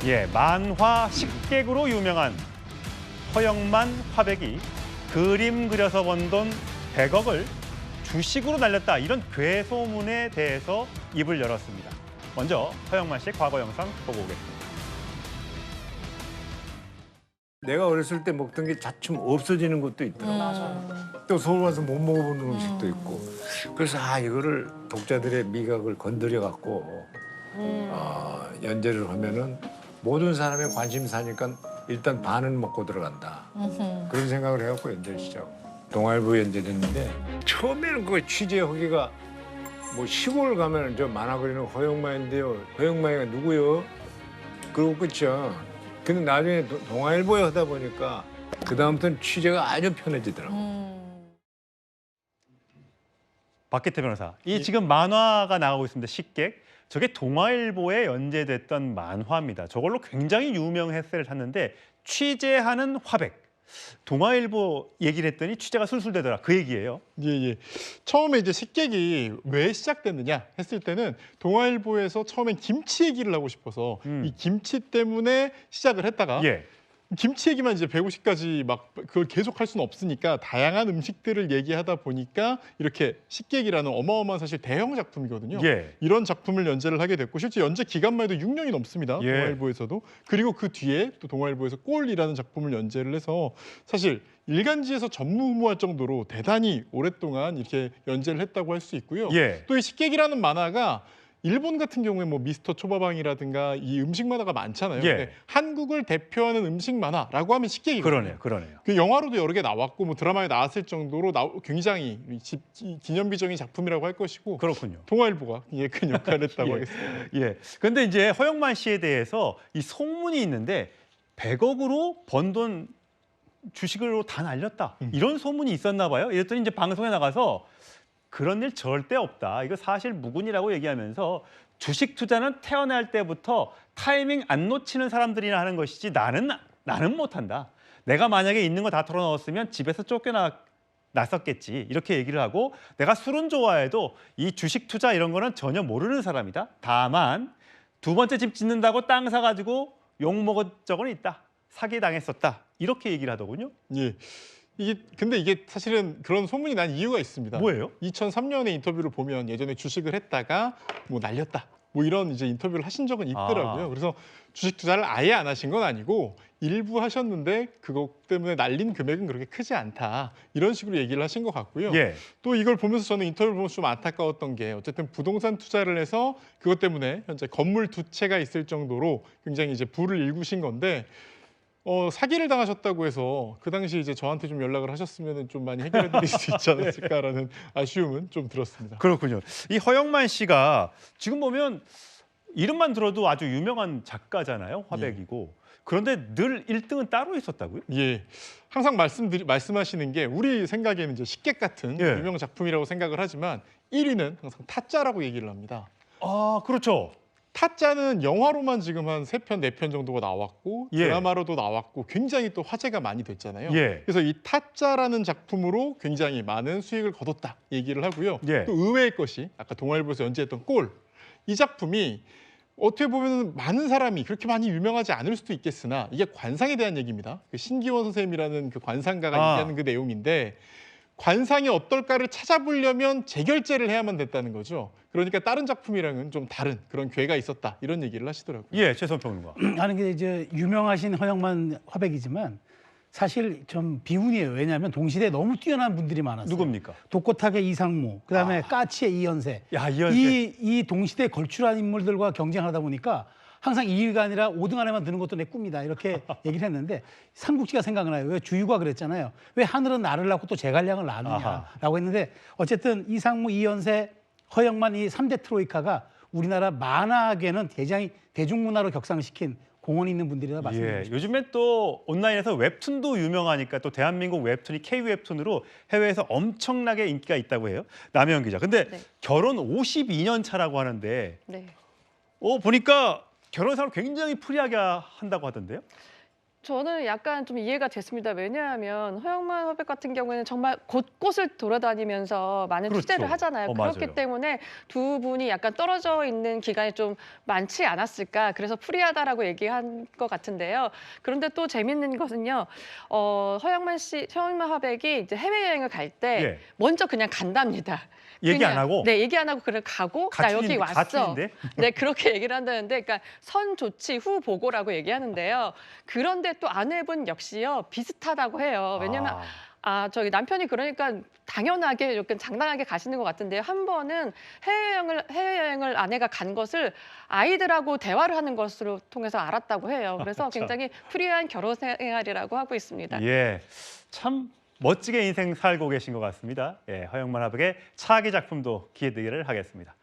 예, 만화 식객으로 유명한 허영만 화백이 그림 그려서 번 돈 100억을 주식으로 날렸다. 이런 괴소문에 대해서 입을 열었습니다. 먼저 허영만 씨의 과거 영상 보고 오겠습니다. 내가 어렸을 때 먹던 게 자칫 없어지는 것도 있더라고. 또 서울 와서 못 먹어보는 음식도 있고. 그래서 이거를 독자들의 미각을 건드려 갖고 연재를 하면은 모든 사람의 관심사니까 일단 반은 먹고 들어간다. 그런 생각을 해갖고 연재를 시작. 동아일보에 연재됐는데 처음에는 그 취재하기가 뭐 시골 가면 저 만화 그리는 허영만인데요. 허영만이가 누구요? 그러고 끝이야. 근데 나중에 동아일보에 하다 보니까 그다음부터는 취재가 아주 편해지더라고. 박기태 변호사, 이 지금 만화가 나가고 있습니다. 식객. 저게 동아일보에 연재됐던 만화입니다. 저걸로 굉장히 유명 햇세를 탔는데 취재하는 화백. 동아일보 얘기를 했더니 취재가 술술되더라. 그 얘기예요. 예. 처음에 이제 식객이 왜 시작됐느냐 했을 때는 동아일보에서 처음엔 김치 얘기를 하고 싶어서 이 김치 때문에 시작을 했다가 예. 김치 얘기만 이제 150까지 막 그걸 계속 할 수는 없으니까 다양한 음식들을 얘기하다 보니까 이렇게 식객이라는 어마어마한 사실 대형 작품이거든요. 예. 이런 작품을 연재를 하게 됐고 실제 연재 기간만 해도 6년이 넘습니다. 예. 동아일보에서도. 그리고 그 뒤에 또 동아일보에서 꼴이라는 작품을 연재를 해서 사실 일간지에서 전무후무할 정도로 대단히 오랫동안 이렇게 연재를 했다고 할 수 있고요. 예. 또 이 식객이라는 만화가 일본 같은 경우에 뭐 미스터 초밥왕이라든가 이 음식 만화가 많잖아요. 예. 근데 한국을 대표하는 음식 만화라고 하면 식객이거든요. 그러네요. 그 영화로도 여러 개 나왔고 뭐 드라마에 나왔을 정도로 굉장히 기념비적인 작품이라고 할 것이고 그렇군요. 동아일보가 큰 역할을 했다고 하겠습니다. 예. 근데 이제 허영만 씨에 대해서 이 소문이 있는데 100억으로 번 돈 주식으로 다 날렸다. 이런 소문이 있었나 봐요. 이랬더니 이제 방송에 나가서 그런 일 절대 없다. 이거 사실 무근이라고 얘기하면서 주식 투자는 태어날 때부터 타이밍 안 놓치는 사람들이나 하는 것이지 나는 못한다. 내가 만약에 있는 거 다 털어넣었으면 집에서 쫓겨났었겠지. 이렇게 얘기를 하고 내가 술은 좋아해도 이 주식 투자 이런 거는 전혀 모르는 사람이다. 다만 두 번째 집 짓는다고 땅 사가지고 욕먹은 적은 있다. 사기당했었다. 이렇게 얘기를 하더군요. 예. 근데 이게 사실은 그런 소문이 난 이유가 있습니다. 뭐예요? 2003년에 인터뷰를 보면 예전에 주식을 했다가 뭐 날렸다. 뭐 이런 이제 인터뷰를 하신 적은 있더라고요. 그래서 주식 투자를 아예 안 하신 건 아니고 일부 하셨는데 그것 때문에 날린 금액은 그렇게 크지 않다. 이런 식으로 얘기를 하신 것 같고요. 예. 또 이걸 보면서 저는 인터뷰를 보면서 좀 안타까웠던 게 어쨌든 부동산 투자를 해서 그것 때문에 현재 건물 두 채가 있을 정도로 굉장히 이제 부를 일구신 건데 사기를 당하셨다고 해서 그 당시 이제 저한테 좀 연락을 하셨으면 좀 많이 해결해 드릴 수 있지 않았을까라는 아쉬움은 좀 들었습니다. 그렇군요. 이 허영만 씨가 지금 보면 이름만 들어도 아주 유명한 작가잖아요. 화백이고. 그런데 늘 1등은 따로 있었다고요? 예. 항상 말씀하시는 게 우리 생각에는 이제 식객 같은 예. 유명 작품이라고 생각을 하지만 1위는 항상 타짜라고 얘기를 합니다. 아, 그렇죠. 타짜는 영화로만 지금 한 3편, 4편 정도가 나왔고 예. 드라마로도 나왔고 굉장히 또 화제가 많이 됐잖아요. 예. 그래서 이 타짜라는 작품으로 굉장히 많은 수익을 거뒀다 얘기를 하고요. 예. 또 의외의 것이 아까 동아일보에서 연재했던 꼴. 이 작품이 어떻게 보면 많은 사람이 그렇게 많이 유명하지 않을 수도 있겠으나 이게 관상에 대한 얘기입니다. 그 신기원 선생님이라는 그 관상가가 얘기하는 그 내용인데 관상이 어떨까를 찾아보려면 재결제를 해야만 됐다는 거죠. 그러니까 다른 작품이랑은 좀 다른 그런 괴가 있었다 이런 얘기를 하시더라고요. 예, 최선 평론가. 하는 게 이제 유명하신 허영만 화백이지만 사실 좀 비운이에요. 왜냐하면 동시대에 너무 뛰어난 분들이 많았어요. 누굽니까? 독고탁의 이상무, 그다음에 까치의 이연세. 야, 이연세. 이 동시대에 걸출한 인물들과 경쟁하다 보니까 항상 2위가 아니라 5등 안에만 드는 것도 내 꿈이다 이렇게 얘기를 했는데 삼국지가 생각나요. 왜 주유가 그랬잖아요. 왜 하늘은 나를 낳고 또 제갈량을 낳느냐라고 했는데 어쨌든 이상무, 이연세, 허영만 이 3대 트로이카가 우리나라 만화계는 대중문화로 격상시킨 공헌이 있는 분들이라 말씀드립니다. 예, 요즘엔 또 온라인에서 웹툰도 유명하니까 또 대한민국 웹툰이 K-웹툰으로 해외에서 엄청나게 인기가 있다고 해요. 남혜영 기자. 근데 네. 결혼 52년 차라고 하는데 네. 보니까 결혼 생활 굉장히 프리하게 한다고 하던데요? 저는 약간 좀 이해가 됐습니다. 왜냐하면 허영만 화백 같은 경우에는 정말 곳곳을 돌아다니면서 많은 그렇죠. 취재를 하잖아요. 그렇기 맞아요. 때문에 두 분이 약간 떨어져 있는 기간이 좀 많지 않았을까. 그래서 프리하다라고 얘기한 것 같은데요. 그런데 또 재밌는 것은요. 허영만 화백이 이제 해외여행을 갈 때 예. 먼저 그냥 간답니다. 얘기 안 그냥, 하고? 네, 얘기 안 하고 그냥 가고 나 여기 왔어. 가출인데? 네, 그렇게 얘기를 한다는데, 그러니까 선 조치 후 보고라고 얘기하는데요. 그런데 또 아내분 역시요 비슷하다고 해요. 왜냐면 저기 남편이 그러니까 당연하게 이렇게 장난하게 가시는 것 같은데요. 한 번은 해외여행을 아내가 간 것을 아이들하고 대화를 하는 것으로 통해서 알았다고 해요. 그래서 굉장히 프리한 결혼 생활이라고 하고 있습니다. 예, 참 멋지게 인생 살고 계신 것 같습니다. 예, 허영만 화백의 차기 작품도 기대되기를 하겠습니다.